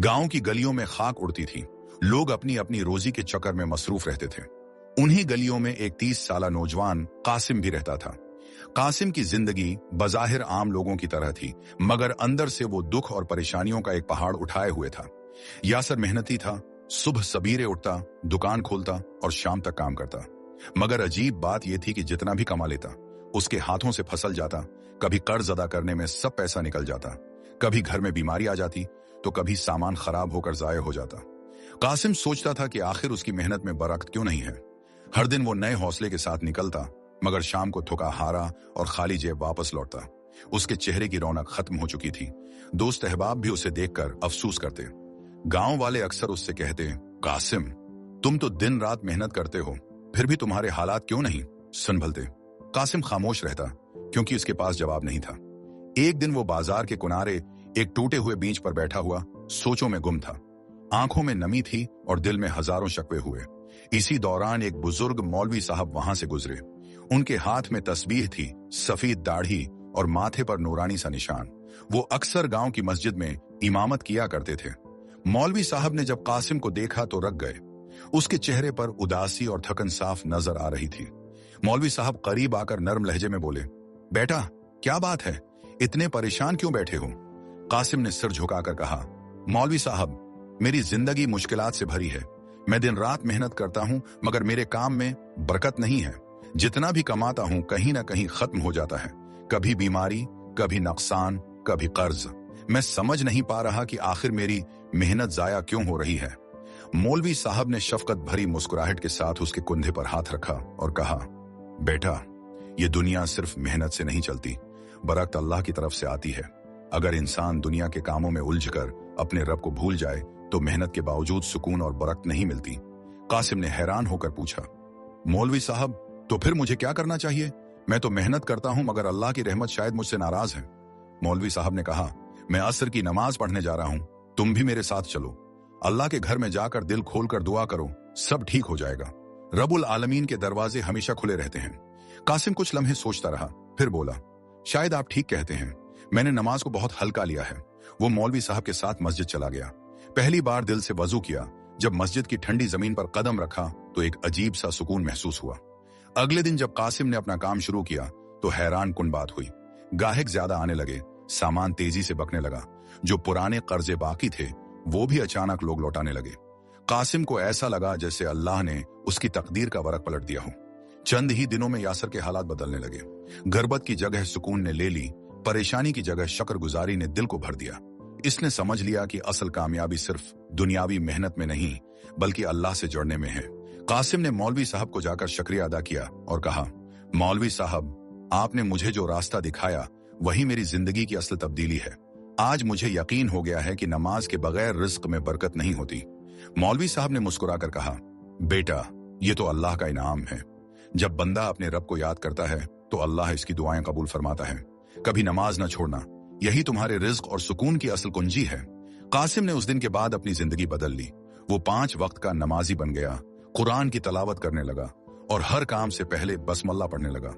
गांव की गलियों में खाक उड़ती थी। लोग अपनी अपनी रोजी के चक्कर में मसरूफ रहते थे। उन्हीं गलियों में एक 30 साला नौजवान कासिम भी रहता था। कासिम की जिंदगी बज़ाहिर आम लोगों की तरह थी, मगर अंदर से वो दुख और परेशानियों का एक पहाड़ उठाए हुए था। यासर मेहनती था, सुबह सबीरे उठता, दुकान खोलता और शाम तक काम करता। मगर अजीब बात यह थी कि जितना भी कमा लेता, उसके हाथों से फसल जाता। कभी कर्ज अदा करने में सब पैसा निकल जाता, कभी घर में बीमारी आ जाती, तो कभी सामान खराब होकर जाया हो जाता। कासिम सोचता था कि आखिर उसकी मेहनत में बरकत क्यों नहीं है। हर दिन वो नए हौसले के साथ निकलता, मगर शाम को थका हारा और खाली जेब वापस लौटता। उसके चेहरे की रौनक खत्म हो चुकी थी। दोस्त अहबाब भी उसे देखकर अफसोस करते। गांव वाले अक्सर उससे कहते, कासिम, तुम तो दिन रात मेहनत करते हो, फिर भी तुम्हारे हालात क्यों नहीं संभलते। कासिम खामोश रहता, क्योंकि उसके पास जवाब नहीं था। एक दिन वो बाजार के किनारे एक टूटे हुए बीच पर बैठा हुआ सोचों में गुम था। आंखों में नमी थी और दिल में हजारों शकवे हुए। इसी दौरान एक बुजुर्ग मौलवी साहब वहां से गुजरे। उनके हाथ में तस्बीह थी, सफेद दाढ़ी और माथे पर नूरानी सा निशान। वो अक्सर गांव की मस्जिद में इमामत किया करते थे। मौलवी साहब ने जब कासिम को देखा तो रक गए। उसके चेहरे पर उदासी और थकन साफ नजर आ रही थी। मौलवी साहब करीब आकर नर्म लहजे में बोले, बेटा, क्या बात है, इतने परेशान क्यों बैठे हो। कासिम ने सिर झुकाकर कहा, मौलवी साहब, मेरी जिंदगी मुश्किलात से भरी है। मैं दिन रात मेहनत करता हूं, मगर मेरे काम में बरकत नहीं है। जितना भी कमाता हूं कहीं ना कहीं खत्म हो जाता है। कभी बीमारी, कभी नुकसान, कभी कर्ज। मैं समझ नहीं पा रहा कि आखिर मेरी मेहनत जाया क्यों हो रही है। मौलवी साहब ने शफकत भरी मुस्कुराहट के साथ उसके कुंधे पर हाथ रखा और कहा, बेटा, ये दुनिया सिर्फ मेहनत से नहीं चलती, बरकत अल्लाह की तरफ से आती है। अगर इंसान दुनिया के कामों में उलझकर अपने रब को भूल जाए तो मेहनत के बावजूद सुकून और बरकत नहीं मिलती। कासिम ने हैरान होकर पूछा, मौलवी साहब, तो फिर मुझे क्या करना चाहिए? मैं तो मेहनत करता हूं, मगर अल्लाह की रहमत शायद मुझसे नाराज है। मौलवी साहब ने कहा, मैं असर की नमाज पढ़ने जा रहा हूं, तुम भी मेरे साथ चलो। अल्लाह के घर में जाकर दिल खोलकर दुआ करो, सब ठीक हो जाएगा। रब्बुल आलमीन के दरवाजे हमेशा खुले रहते हैं। कासिम कुछ लम्हे सोचता रहा, फिर बोला, शायद आप ठीक कहते हैं। मैंने नमाज को बहुत हल्का लिया है। वो मौलवी साहब के साथ मस्जिद चला गया। पहली बार दिल से वजू किया। जब मस्जिद की ठंडी जमीन पर कदम रखा तो एक अजीब सा सुकून महसूस हुआ। अगले दिन जब कासिम ने अपना काम शुरू किया तो हैरान कुन बात हुई। गाहक ज्यादा आने लगे, सामान तेजी से बकने लगा। जो पुराने कर्जे बाकी थे वो भी अचानक लोग लौटाने लगे। कासिम को ऐसा लगा जैसे अल्लाह ने उसकी तकदीर का वरक पलट दिया हो। चंद ही दिनों में यासर के हालात बदलने लगे। गर्बत की जगह सुकून ने ले ली, परेशानी की जगह शकरगुजारी ने दिल को भर दिया। इसने समझ लिया कि असल कामयाबी सिर्फ दुनियावी मेहनत में नहीं, बल्कि अल्लाह से जुड़ने में है। कासिम ने मौलवी साहब को जाकर शुक्रिया अदा किया और कहा, मौलवी साहब, आपने मुझे जो रास्ता दिखाया वही मेरी जिंदगी की असल तब्दीली है। आज मुझे यकीन हो गया है कि नमाज के बगैर रिज्क में बरकत नहीं होती। मौलवी साहब ने मुस्कुराकर कहा, बेटा, ये तो अल्लाह का इनाम है। जब बंदा अपने रब को याद करता है तो अल्लाह इसकी दुआएं कबूल फरमाता है। कभी नमाज न छोड़ना, यही तुम्हारे रिज्क और सुकून की असल कुंजी है। कासिम ने उस दिन के बाद अपनी जिंदगी बदल ली। वो 5 वक्त का नमाजी बन गया, कुरान की तलावत करने लगा और हर काम से पहले बसमल्ला पढ़ने लगा।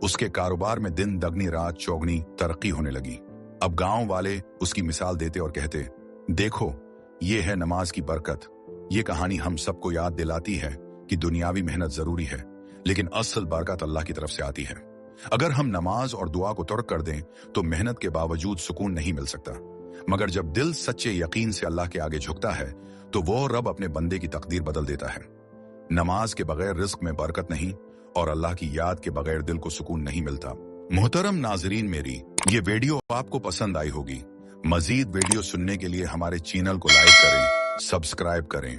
उसके कारोबार में दिन दगनी रात चौगनी तरक्की होने लगी। अब गांव वाले उसकी मिसाल देते और कहते, देखो, ये है नमाज की बरकत। ये कहानी हम सबको याद दिलाती है कि दुनियावी मेहनत जरूरी है, लेकिन असल बरकत अल्लाह की तरफ से आती है। अगर हम नमाज और दुआ को तर्क कर दें तो मेहनत के बावजूद सुकून नहीं मिल सकता, मगर जब दिल सच्चे यकीन से अल्लाह के आगे झुकता है तो वो रब अपने बंदे की तकदीर बदल देता है। नमाज के बगैर रिज्क में बरकत नहीं और अल्लाह की याद के बगैर दिल को सुकून नहीं मिलता। मोहतरम नाजरीन, मेरी ये वीडियो आपको पसंद आई होगी। मजीद वीडियो सुनने के लिए हमारे चैनल को लाइक करें, सब्सक्राइब करें।